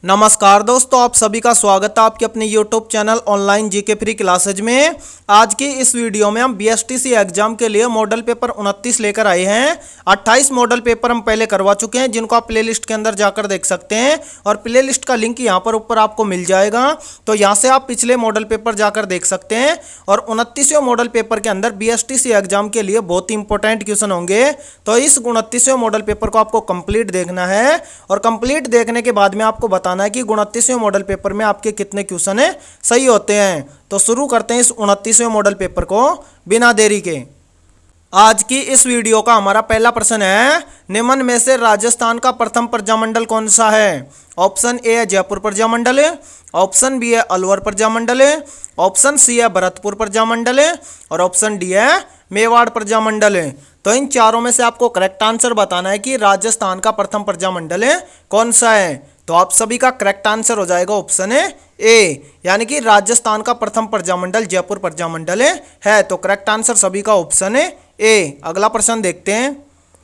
नमस्कार दोस्तों, आप सभी का स्वागत है आपके अपने YouTube channel online GK free classes में। आज की इस वीडियो में हम बीएसटीसी एग्जाम के लिए मॉडल पेपर 29 लेकर आए हैं। 28 मॉडल पेपर हम पहले करवा चुके हैं, जिनको आप प्लेलिस्ट के अंदर जाकर देख सकते हैं और प्लेलिस्ट का लिंक यहाँ पर ऊपर आपको मिल जाएगा। तो यहाँ से आप पिछले मॉडल पेपर जाकर देख सकते हैं और 29वें मॉडल पेपर के अंदर बीएसटीसी एग्जाम के लिए बहुत ही इंपॉर्टेंट क्वेश्चन होंगे। तो इस 29वें मॉडल पेपर को आपको कंप्लीट देखना है और कंप्लीट देखने के बाद में आपको बताना है कि 29वें मॉडल पेपर में आपके कितने क्वेश्चन है सही होते हैं। तो शुरू करते हैं इस 29वें मॉडल पेपर को बिना देरी के। आज की इस वीडियो का हमारा पहला प्रश्न है, निम्न में से राजस्थान का प्रथम प्रजामंडल कौन सा है? ऑप्शन ए है जयपुर प्रजामंडल, ऑप्शन बी है अलवर प्रजामंडल, ऑप्शन सी है भरतपुर प्रजामंडल और ऑप्शन डी है मेवाड़ प्रजामंडल। तो इन चारों में से आपको करेक्ट आंसर बताना है कि राजस्थान का प्रथम प्रजामंडल कौन सा है। तो आप सभी का करेक्ट आंसर हो जाएगा ऑप्शन ए, यानी कि राजस्थान का प्रथम प्रजामंडल जयपुर प्रजामंडल है। तो करेक्ट आंसर सभी का ऑप्शन ए। अगला प्रश्न देखते हैं।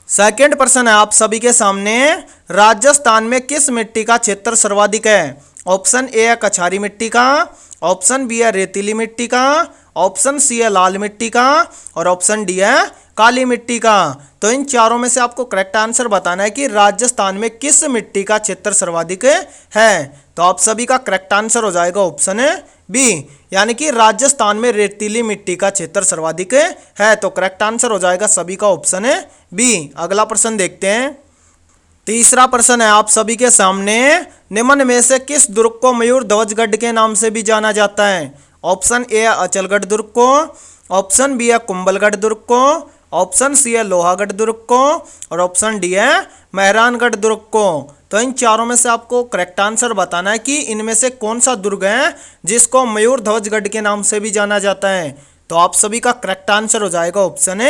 सेकंड प्रश्न है आप सभी के सामने, राजस्थान में किस मिट्टी का क्षेत्र सर्वाधिक है? ऑप्शन ए है कछारी मिट्टी का, ऑप्शन बी है रेतीली मिट्टी का, ऑप्शन सी है लाल मिट्टी का और ऑप्शन डी है काली मिट्टी का। तो इन चारों में से आपको करेक्ट आंसर बताना है कि राजस्थान में किस मिट्टी का क्षेत्र सर्वाधिक है। तो आप सभी का करेक्ट आंसर हो जाएगा ऑप्शन बी, यानी कि राजस्थान में रेतीली मिट्टी का क्षेत्र सर्वाधिक है। तो करेक्ट आंसर हो जाएगा सभी का ऑप्शन बी। अगला प्रश्न देखते हैं। तीसरा प्रश्न है आप सभी के सामने, निम्न में से किस दुर्ग को मयूर ध्वजगढ़ के नाम से भी जाना जाता है? ऑप्शन ए है अचलगढ़ दुर्ग को, ऑप्शन बी है कुंभलगढ़ दुर्ग को, ऑप्शन सी है लोहागढ़ दुर्ग को और ऑप्शन डी है मेहरानगढ़ दुर्ग को। तो इन चारों में से आपको करेक्ट आंसर बताना है कि इनमें से कौन सा दुर्ग है जिसको मयूर ध्वजगढ़ के नाम से भी जाना जाता है। तो आप सभी का करेक्ट आंसर हो जाएगा ऑप्शन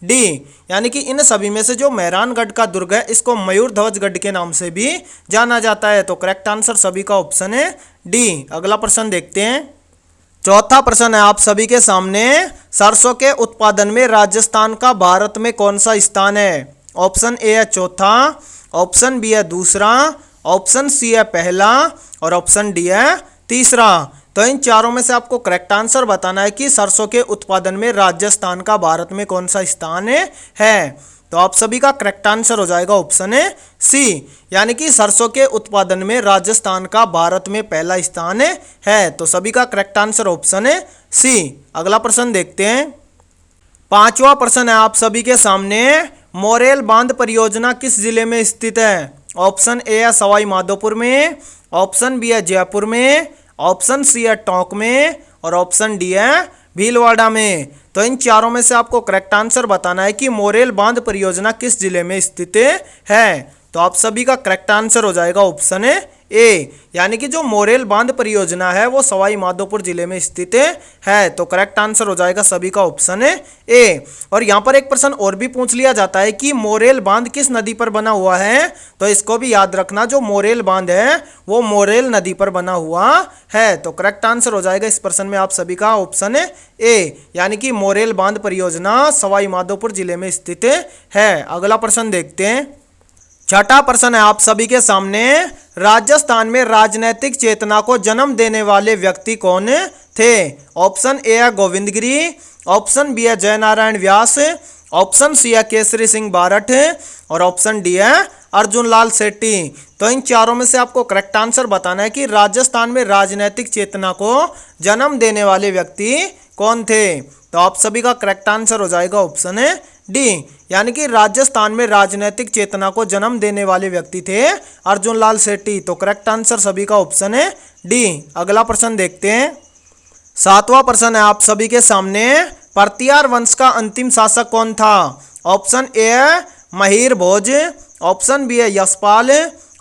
डी, यानी कि इन सभी में से जो मेहरानगढ़ का दुर्ग है इसको मयूर ध्वजगढ़ के नाम से भी जाना जाता है। तो करेक्ट आंसर सभी का ऑप्शन डी। अगला प्रश्न देखते हैं। चौथा प्रश्न है आप सभी के सामने, सरसों के उत्पादन में राजस्थान का भारत में कौन सा स्थान है? ऑप्शन ए है चौथा, ऑप्शन बी है दूसरा, ऑप्शन सी है पहला और ऑप्शन डी है तीसरा। तो इन चारों में से आपको करेक्ट आंसर बताना है कि सरसों के उत्पादन में राजस्थान का भारत में कौन सा स्थान है। तो आप सभी का करेक्ट आंसर हो जाएगा ऑप्शन सी, यानी कि सरसों के उत्पादन में राजस्थान का भारत में पहला स्थान है। तो सभी का करेक्ट आंसर ऑप्शन सी। अगला प्रश्न देखते हैं। पांचवा प्रश्न है आप सभी के सामने, मोरेल बांध परियोजना किस जिले में स्थित है? ऑप्शन ए है सवाई माधोपुर में, ऑप्शन बी है जयपुर में, ऑप्शन सी है टोंक में और ऑप्शन डी है भीलवाड़ा में। तो इन चारों में से आपको करेक्ट आंसर बताना है कि मोरेल बांध परियोजना किस जिले में स्थित है। तो आप सभी का करेक्ट आंसर हो जाएगा ऑप्शन ए, यानी कि जो मोरेल बांध परियोजना है वो सवाई माधोपुर जिले में स्थित है। तो करेक्ट आंसर हो जाएगा सभी का ऑप्शन ए। और यहाँ पर एक प्रश्न और भी पूछ लिया जाता है कि मोरेल बांध किस नदी पर बना हुआ है? तो इसको भी याद रखना, जो मोरेल बांध है वो मोरेल नदी पर बना हुआ है। तो करेक्ट आंसर हो जाएगा इस प्रश्न में आप सभी का ऑप्शन ए, यानी कि मोरेल बांध परियोजना सवाई माधोपुर जिले में स्थित है। अगला प्रश्न देखते हैं। छठा प्रश्न है आप सभी के सामने, राजस्थान में राजनीतिक चेतना को जन्म देने वाले व्यक्ति कौन थे? ऑप्शन ए है गोविंद गिरी, ऑप्शन बी है जयनारायण व्यास, ऑप्शन सी है केसरी सिंह बारठ और ऑप्शन डी है अर्जुन लाल सेठी। तो इन चारों में से आपको करेक्ट आंसर बताना है कि राजस्थान में राजनीतिक चेतना को जन्म देने वाले व्यक्ति कौन थे। तो आप सभी का करेक्ट आंसर हो जाएगा ऑप्शन डी, यानी कि राजस्थान में राजनीतिक चेतना को जन्म देने वाले व्यक्ति थे अर्जुन लाल सेठी। तो करेक्ट आंसर सभी का ऑप्शन डी। अगला प्रश्न देखते हैं। सातवां प्रश्न है आप सभी के सामने, परतियार वंश का अंतिम शासक कौन था? ऑप्शन ए है महीर भोज, ऑप्शन बी है यशपाल,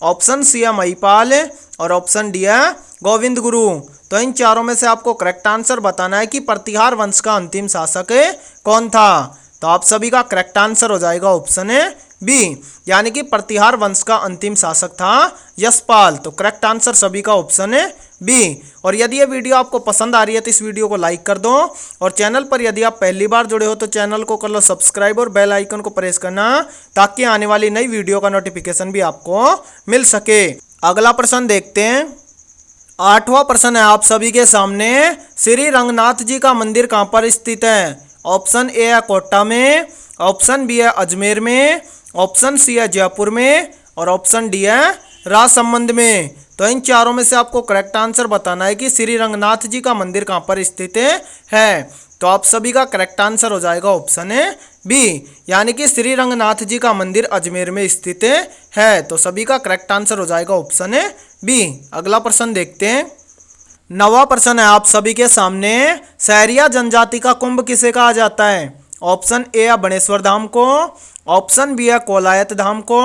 ऑप्शन सी है महिपाल और ऑप्शन डी है गोविंद गुरु। तो इन चारों में से आपको करेक्ट आंसर बताना है कि परतिहार वंश का अंतिम शासक कौन था। तो आप सभी का करेक्ट आंसर हो जाएगा ऑप्शन बी, यानी कि परतिहार वंश का अंतिम शासक था यशपाल। तो करेक्ट आंसर सभी का ऑप्शन बी। और यदि ये वीडियो आपको पसंद आ रही है तो इस वीडियो को लाइक कर दो और चैनल पर यदि आप पहली बार जुड़े हो तो चैनल को कर लो सब्सक्राइब और बेल आइकन को प्रेस करना ताकि आने वाली नई वीडियो का नोटिफिकेशन भी आपको मिल सके। अगला प्रश्न देखते हैं। 8वां प्रश्न है आप सभी के सामने, श्री रंगनाथ जी का मंदिर कहाँ पर स्थित है? ऑप्शन ए है कोटा में, ऑप्शन बी है अजमेर में, ऑप्शन सी है जयपुर में और ऑप्शन डी है राजसमंद में। तो इन चारों में से आपको करेक्ट आंसर बताना है कि श्री रंगनाथ जी का मंदिर कहाँ पर स्थित है। तो आप सभी का करेक्ट आंसर हो जाएगा ऑप्शन है बी, यानी कि श्री रंगनाथ जी का मंदिर अजमेर में स्थित है। तो सभी का करेक्ट आंसर हो जाएगा ऑप्शन है बी। अगला प्रश्न देखते हैं। 9वां प्रश्न है आप सभी के सामने, सहरिया जनजाति का कुंभ किसे कहा जाता है? ऑप्शन ए है बनेश्वर धाम को, ऑप्शन बी है कोलायत धाम को,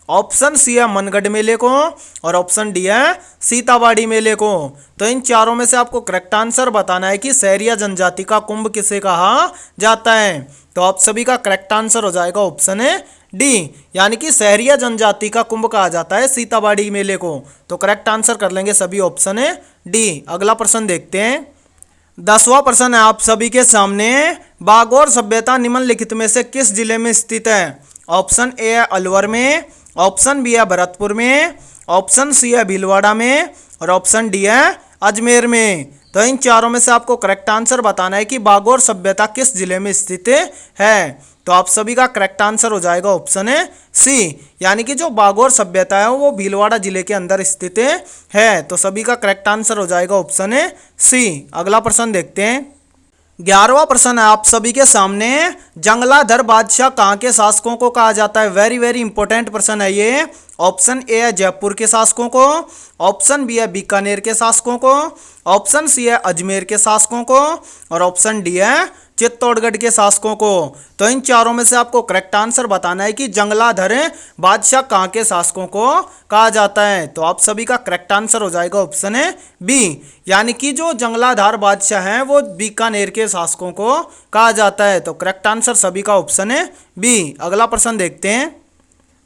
ऑप्शन सी है मनगढ़ मेले को और ऑप्शन डी है सीताबाड़ी मेले को। तो इन चारों में से आपको करेक्ट आंसर बताना है कि सहरिया जनजाति का कुंभ किसे कहा जाता है। तो आप सभी का करेक्ट आंसर हो जाएगा ऑप्शन है डी, यानी कि सहरिया जनजाति का कुंभ कहा जाता है सीताबाड़ी मेले को। तो करेक्ट आंसर कर लेंगे सभी ऑप्शन है डी। अगला प्रश्न देखते हैं। 10वां प्रश्न है आप सभी के सामने, बागोर सभ्यता निम्नलिखित में से किस जिले में स्थित है? ऑप्शन ए है अलवर में, ऑप्शन बी है भरतपुर में, ऑप्शन सी है भीलवाड़ा में और ऑप्शन डी है अजमेर में। तो इन चारों में से आपको करेक्ट आंसर बताना है कि बागोर सभ्यता किस जिले में स्थित है। तो आप सभी का करेक्ट आंसर हो जाएगा ऑप्शन है सी, यानी कि जो बागोर सभ्यता है वो भीलवाड़ा जिले के अंदर स्थित है। तो सभी का करेक्ट आंसर हो जाएगा ऑप्शन है सी। अगला प्रश्न देखते हैं। 11वां प्रश्न है आप सभी के सामने, जंगलाधर बादशाह कहाँ के शासकों को कहा जाता है? वेरी वेरी इंपॉर्टेंट प्रश्न है ये। ऑप्शन ए है जयपुर के शासकों को, ऑप्शन बी है बीकानेर के शासकों को, ऑप्शन सी है अजमेर के शासकों को और ऑप्शन डी है चित्तौड़गढ़ के शासकों को। तो इन चारों में से आपको करेक्ट आंसर बताना है कि जंगलाधर बादशाह कहाँ के शासकों को कहा जाता है। तो आप सभी का करेक्ट आंसर हो जाएगा ऑप्शन है बी, यानी कि जो जंगलाधार बादशाह हैं वो बीकानेर के शासकों को कहा जाता है। तो करेक्ट आंसर सभी का ऑप्शन है बी। अगला प्रश्न देखते हैं।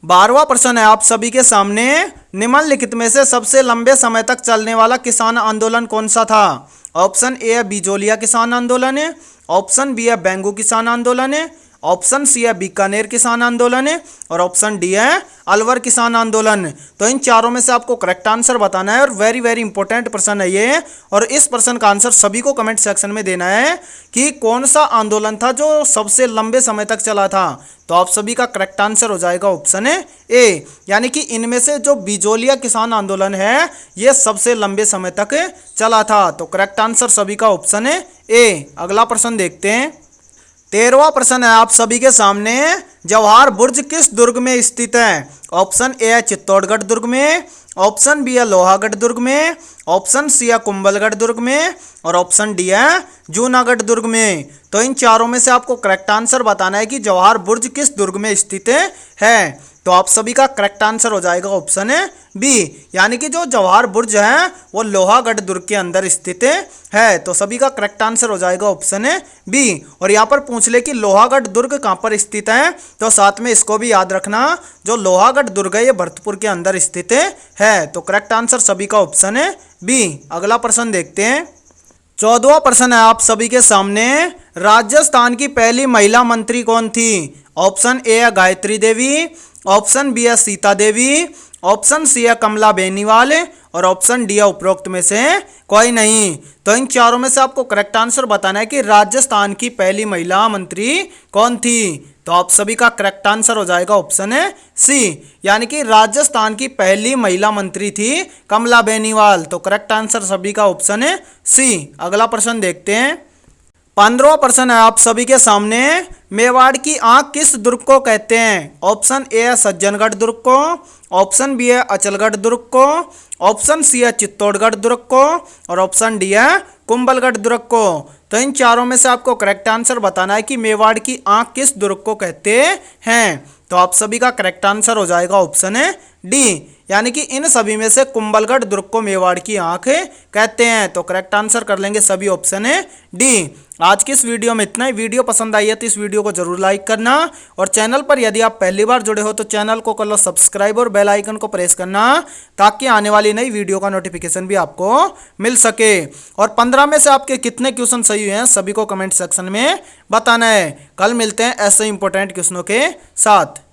12वां प्रश्न है आप सभी के सामने, निम्नलिखित में से सबसे लंबे समय तक चलने वाला किसान आंदोलन कौन सा था? ऑप्शन ए है बिजोलिया किसान आंदोलन है, ऑप्शन बी है बेंगू किसान आंदोलन है, ऑप्शन सी है बीकानेर किसान आंदोलन है और ऑप्शन डी है अलवर किसान आंदोलन। तो इन चारों में से आपको करेक्ट आंसर बताना है और वेरी वेरी इंपॉर्टेंट प्रश्न है ये। और इस प्रश्न का आंसर सभी को कमेंट सेक्शन में देना है कि कौन सा आंदोलन था जो सबसे लंबे समय तक चला था। तो आप सभी का करेक्ट आंसर हो जाएगा ऑप्शन है ए, यानी कि इनमें से जो बिजोलिया किसान आंदोलन है ये सबसे लंबे समय तक चला था। तो करेक्ट आंसर सभी का ऑप्शन है ए। अगला प्रश्न देखते हैं। 13वां प्रश्न है आप सभी के सामने, जवाहर बुर्ज किस दुर्ग में स्थित है? ऑप्शन ए है चित्तौड़गढ़ दुर्ग में, ऑप्शन बी है लोहागढ़ दुर्ग में, ऑप्शन सी है कुंभलगढ़ दुर्ग में और ऑप्शन डी है जूनागढ़ दुर्ग में। तो इन चारों में से आपको करेक्ट आंसर बताना है कि जवाहर बुर्ज किस दुर्ग में स्थित है। तो आप सभी का करेक्ट आंसर हो जाएगा ऑप्शन है बी, यानी कि जो जवाहर बुर्ज है वो लोहागढ़ दुर्ग के अंदर स्थित है। तो सभी का करेक्ट आंसर हो जाएगा ऑप्शन है बी। और यहाँ पर पूछ ले कि लोहागढ़ दुर्ग कहाँ पर स्थित है, तो साथ में इसको भी याद रखना, जो लोहागढ़ दुर्ग है ये भरतपुर के अंदर स्थित है। तो करेक्ट आंसर सभी का ऑप्शन है बी। अगला प्रश्न देखते हैं। 14वां प्रश्न है आप सभी के सामने, राजस्थान की पहली महिला मंत्री कौन थी? ऑप्शन ए है गायत्री देवी, ऑप्शन बी है सीता देवी, ऑप्शन सी है कमला बेनीवाल और ऑप्शन डी है उपरोक्त में से कोई नहीं। तो इन चारों में से आपको करेक्ट आंसर बताना है कि राजस्थान की पहली महिला मंत्री कौन थी। तो आप सभी का करेक्ट आंसर हो जाएगा ऑप्शन है सी, यानी कि राजस्थान की पहली महिला मंत्री थी कमला बेनीवाल। तो करेक्ट आंसर सभी का ऑप्शन है सी। अगला प्रश्न देखते हैं। 15वां प्रश्न है आप सभी के सामने, मेवाड़ की आंख किस दुर्ग को कहते हैं? ऑप्शन ए है सज्जनगढ़ दुर्ग को, ऑप्शन बी है अचलगढ़ दुर्ग को, ऑप्शन सी है चित्तौड़गढ़ दुर्ग को और ऑप्शन डी है कुंभलगढ़ दुर्ग को। तो इन चारों में से आपको करेक्ट आंसर बताना है कि मेवाड़ की आंख किस दुर्ग को कहते हैं। तो आप सभी का करेक्ट आंसर हो जाएगा ऑप्शन है डी, यानी कि इन सभी में से कुंभलगढ़ दुर्ग को मेवाड़ की आंख कहते हैं। तो करेक्ट आंसर कर लेंगे सभी ऑप्शन है डी। आज की इस वीडियो में इतना ही। वीडियो पसंद आई है तो इस वीडियो को जरूर लाइक करना और चैनल पर यदि आप पहली बार जुड़े हो तो चैनल को कर लो सब्सक्राइब और बेल आइकन को प्रेस करना, ताकि आने वाली नई वीडियो का नोटिफिकेशन भी आपको मिल सके। और 15 में से आपके कितने क्वेश्चन सही हुए हैं सभी को कमेंट सेक्शन में बताना है। कल मिलते हैं ऐसे इंपॉर्टेंट क्वेश्चनों के साथ।